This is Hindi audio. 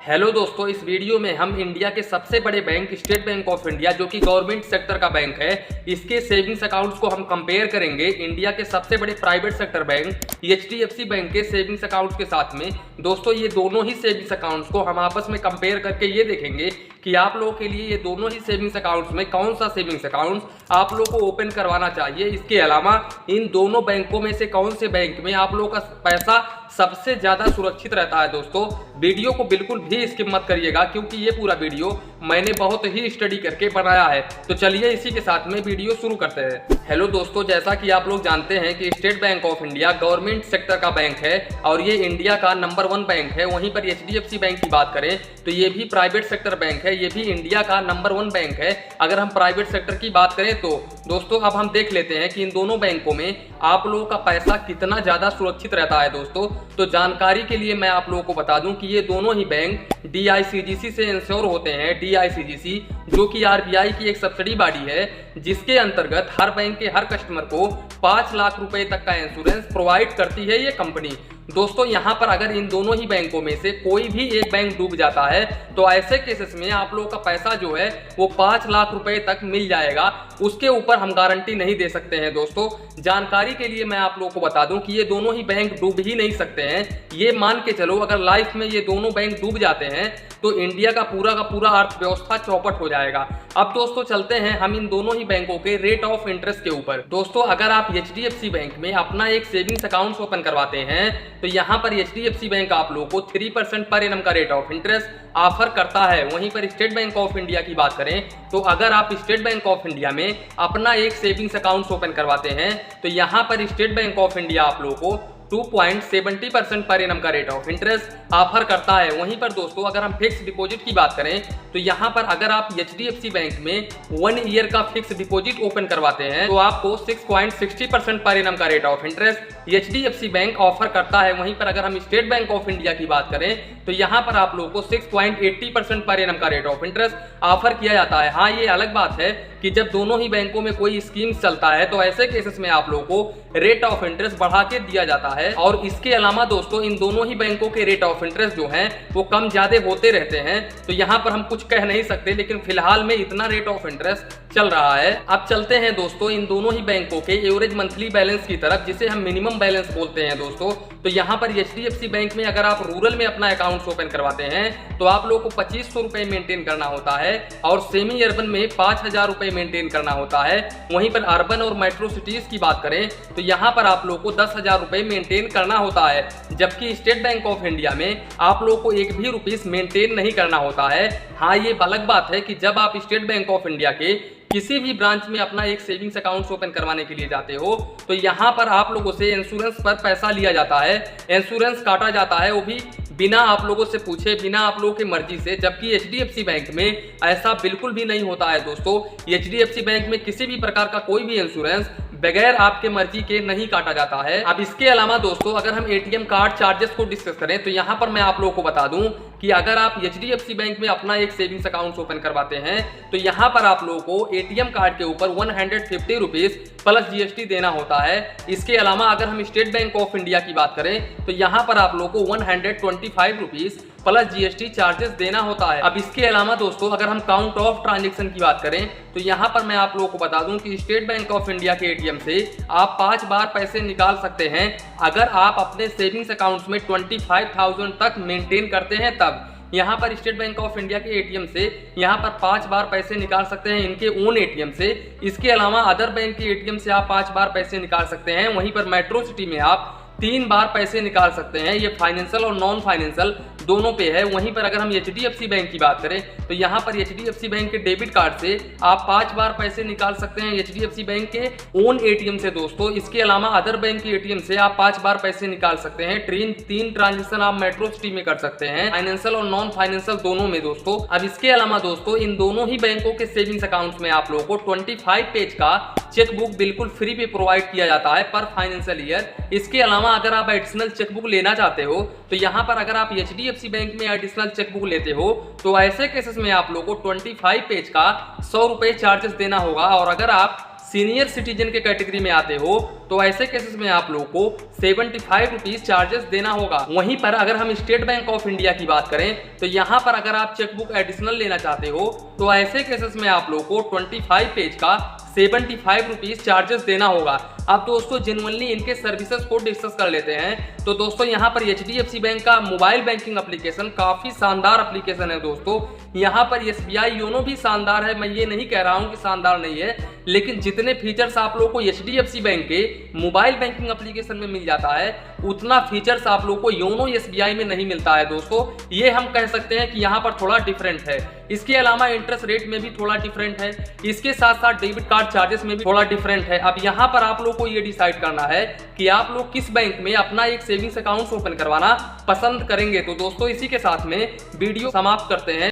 हेलो दोस्तों, इस वीडियो में हम इंडिया के सबसे बड़े bank state bank of India जो कि गवर्नमेंट सेक्टर का बैंक है, इसके सेविंग्स अकाउंट्स को हम कंपेयर करेंगे इंडिया के सबसे बड़े private sector bank HDFC bank के सेविंग्स अकाउंट्स के साथ में। दोस्तों, ये दोनों ही सेविंग्स अकाउंट्स को हम आपस में कंपेयर करके ये देखेंगे कि आप लोगों के लिए ये दोनों ही सेविंग्स अकाउंट्स में कौन सा सेविंग्स अकाउंट्स आप लोगों को ओपन करवाना चाहिए। इसके अलावा इन दोनों बैंकों में से कौन से बैंक में आप लोगों का पैसा सबसे ज्यादा सुरक्षित रहता है। दोस्तों, वीडियो को बिल्कुल भी स्किप मत करिएगा क्योंकि ये पूरा वीडियो मैंने बहुत ही स्टडी करके बनाया है। तो चलिए इसी के साथ में वीडियो शुरू करते हैं। हेलो दोस्तों, जैसा कि आप लोग जानते हैं कि state bank of India government sector का बैंक है और ये इंडिया का नंबर 1 बैंक है। वहीं पर एचडीएफसी बैंक की बात करें तो ये भी प्राइवेट सेक्टर बैंक है, ये भी इंडिया का नंबर 1 बैंक है। अगर हम प्राइवेट सेक्टर की बात करें तो दोस्तों अब हम देख लेते हैं कि इन दोनों बैंकों में आप लोगों का पैसा कितना ज्यादा सुरक्षित रहता है। दोस्तों, तो जानकारी के लिए मैं आप लोगों को बता दूं कि ये दोनों ही बैंक डीआईसीजीसी से इंश्योर होते हैं। डीआईसीजीसी जो कि आरबीआई की एक सब्सिडी बॉडी है, जिसके अंतर्गत हर बैंक के हर कस्टमर को 5 लाख रुपए तक का इंश्योरेंस प्रोवाइड करती है ये कंपनी। दोस्तों, यहाँ पर अगर इन दोनों ही बैंकों में से कोई भी एक बैंक डूब जाता है तो ऐसे केसेस में आप लोगों का पैसा जो है वो 5 लाख रुपए तक मिल जाएगा। उसके ऊपर हम गारंटी नहीं दे सकते हैं। दोस्तों, जानकारी के लिए मैं आप लोगों को बता दूं कि ये दोनों ही बैंक डूब ही नहीं सकते हैं। ये मान के चलो अगर लाइफ में ये दोनों बैंक डूब जाते हैं तो इंडिया का पूरा अर्थव्यवस्था चौपट हो जाएगा। अब दोस्तों चलते हैं हम इन दोनों ही बैंकों के रेट ऑफ इंटरेस्ट के ऊपर। दोस्तों, अगर आप एचडीएफसी बैंक में अपना एक सेविंग्स अकाउंट ओपन करवाते हैं तो यहाँ पर एचडीएफसी बैंक आप लोगों को 3% पर एनम का रेट ऑफ इंटरेस्ट ऑफर करता है। वहीं पर स्टेट बैंक ऑफ इंडिया की बात करें तो अगर आप स्टेट बैंक ऑफ इंडिया में अपना एक सेविंग्स अकाउंट ओपन करवाते हैं तो यहाँ पर स्टेट बैंक ऑफ इंडिया आप लोगों को 2.70% पर एनम का रेट ऑफ इंटरेस्ट ऑफर करता है। वहीं पर दोस्तों अगर हम फिक्स डिपॉजिट की बात करें तो यहाँ पर अगर आप एचडीएफसी बैंक में 1 ईयर का फिक्स डिपॉजिट ओपन करवाते हैं तो आपको 6.60% पर एनम का rate of interest HDFC bank offer करता है। वहीं पर अगर हम स्टेट बैंक ऑफ इंडिया की बात करें तो यहाँ पर आप लोगों को 6.80% पर एनम का रेट ऑफ इंटरेस्ट ऑफर किया जाता है। हाँ, ये अलग बात है कि जब दोनों ही बैंकों में कोई स्कीम चलता है तो ऐसे केसेस में आप लोगों को रेट ऑफ इंटरेस्ट बढ़ा के दिया जाता है। और इसके अलावा दोस्तों इन दोनों ही बैंकों के रेट ऑफ इंटरेस्ट जो हैं वो कम ज्यादा होते रहते हैं, तो यहाँ पर हम कुछ कह नहीं सकते, लेकिन फिलहाल में इतना रेट ऑफ इंटरेस्ट चल रहा है। अब चलते हैं दोस्तों इन दोनों ही बैंकों के एवरेज मंथली बैलेंस की तरफ, जिसे हम मिनिमम बैलेंस बोलते हैं। दोस्तों, तो यहाँ पर एचडीएफसी बैंक में अगर आप रूरल में अपना अकाउंट ओपन करवाते हैं तो आप लोगों को 2500 रुपए मेंटेन करना होता है और सेमी अर्बन में 5000 रुपए मेंटेन करना होता है। वहीं पर अर्बन और मेट्रो सिटीज की बात करें तो यहाँ पर आप लोगों को 10,000 रुपए मेंटेन करना होता है, जबकि स्टेट बैंक ऑफ इंडिया में आप लोगों को एक भी रुपीस मेंटेन नहीं करना होता है। हाँ, ये अलग बात है कि जब आप स्टेट बैंक ऑफ इंडिया के किसी भी ब्रांच में अपना एक सेविंग्स अकाउंट ओपन करवाने के लिए जाते हो तो यहाँ पर आप लोगों से इंश्योरेंस पर पैसा लिया जाता है, इंश्योरेंस काटा जाता है, वो भी बिना आप लोगों से पूछे, बिना आप लोगों की मर्जी से। जबकि एचडीएफसी बैंक में ऐसा बिल्कुल भी नहीं होता है। दोस्तों, एचडीएफसी बैंक में किसी भी प्रकार का कोई भी इंश्योरेंस बगैर आपके मर्जी के नहीं काटा जाता है। अब इसके अलावा दोस्तों अगर हम एटीएम कार्ड चार्जेस को डिस्कस करें तो यहाँ पर मैं आप लोगों को बता दूं कि अगर आप एचडीएफसी बैंक में अपना एक सेविंग्स अकाउंट ओपन करवाते हैं तो यहाँ पर आप लोगों को एटीएम कार्ड के ऊपर 150 रुपीज प्लस जीएसटी देना होता है। इसके अलावा अगर हम स्टेट बैंक ऑफ इंडिया की बात करें तो यहाँ पर आप लोगों को 125 रुपीज प्लस जीएसटी चार्जेस देना होता है। अब इसके अलावा दोस्तों अगर हम काउंट ऑफ ट्रांजैक्शन की बात करें तो यहाँ पर मैं आप लोगों को बता दूं कि स्टेट बैंक ऑफ इंडिया के एटीएम से आप 5 बार पैसे निकाल सकते हैं अगर आप अपने सेविंग्स अकाउंट में 25,000 तक मेंटेन करते हैं तब। यहाँ पर स्टेट बैंक ऑफ इंडिया के एटीएम से यहाँ पर 5 बार पैसे निकाल सकते हैं इनके ओन एटीएम से। इसके अलावा अदर बैंक के एटीएम से आप 5 बार पैसे निकाल सकते हैं। वहीं पर मेट्रो सिटी में आप 3 बार पैसे निकाल सकते हैं। ये फाइनेंशियल और नॉन फाइनेंशियल दोनों पे है। वहीं पर अगर हम एचडीएफसी बैंक की बात करें तो यहाँ पर एचडीएफसी बैंक के डेबिट कार्ड से आप 5 बार पैसे निकाल सकते हैं एचडीएफसी बैंक के ओन एटीएम से। दोस्तों, इसके अलावा अदर बैंक के एटीएम से आप 5 बार पैसे निकाल सकते हैं। 3 ट्रांजेक्शन आप मेट्रो सिटी में कर सकते हैं, फाइनेंशियल और नॉन फाइनेंशियल दोनों में। दोस्तों, अब इसके अलावा दोस्तों इन दोनों ही बैंकों के सेविंग्स अकाउंट में आप लोगों को 25 पेज का चेकबुक बिल्कुल फ्री पे प्रोवाइड किया जाता है पर फाइनेंशियल ईयर। इसके अलावा अगर आप एडिशनल चेकबुक लेना चाहते हो तो यहाँ पर अगर आप एचडीएफसी बैंक में एडिशनल चेकबुक लेते हो तो ऐसे केसेस में आप लोगों को 25 पेज का 100 रुपए चार्जेस देना होगा। और अगर आप सीनियर सिटीजन के कैटेगरी में आते हो तो ऐसे केसेस में आप लोगों को 75 रुपीज चार्जेस देना होगा। वहीं पर अगर हम स्टेट बैंक ऑफ इंडिया की बात करें तो यहाँ पर अगर आप चेकबुक एडिशनल लेना चाहते हो तो ऐसे केसेस में आप लोगों को 25 पेज का 75 रुपीज चार्जेस देना होगा। अब दोस्तों जेन्युइनली इनके सर्विसेज को डिस्कस कर लेते हैं। तो दोस्तों यहाँ पर HDFC बैंक का मोबाइल बैंकिंग एप्लीकेशन काफी शानदार एप्लीकेशन है दोस्तों। यहाँ पर SBI योनो भी शानदार है, मैं ये नहीं कह रहा हूँ कि शानदार नहीं है, लेकिन जितने फीचर्स आप लोगों को HDFC बैंक के मोबाइल बैंकिंग एप्लीकेशन में मिल जाता है उतना फीचर्स आप लोगों को योनो SBI में नहीं मिलता है दोस्तों। ये हम कह सकते हैं कि यहाँ पर थोड़ा डिफरेंट है। इसके अलावा इंटरेस्ट रेट में भी थोड़ा डिफरेंट है, इसके साथ साथ डेबिट कार्ड चार्जेस में भी थोड़ा डिफरेंट है। अब यहाँ पर आप लोग को ये डिसाइड करना है कि आप लोग किस बैंक में अपना एक सेविंग्स अकाउंट ओपन करवाना पसंद करेंगे। तो दोस्तों इसी के साथ में वीडियो समाप्त करते हैं।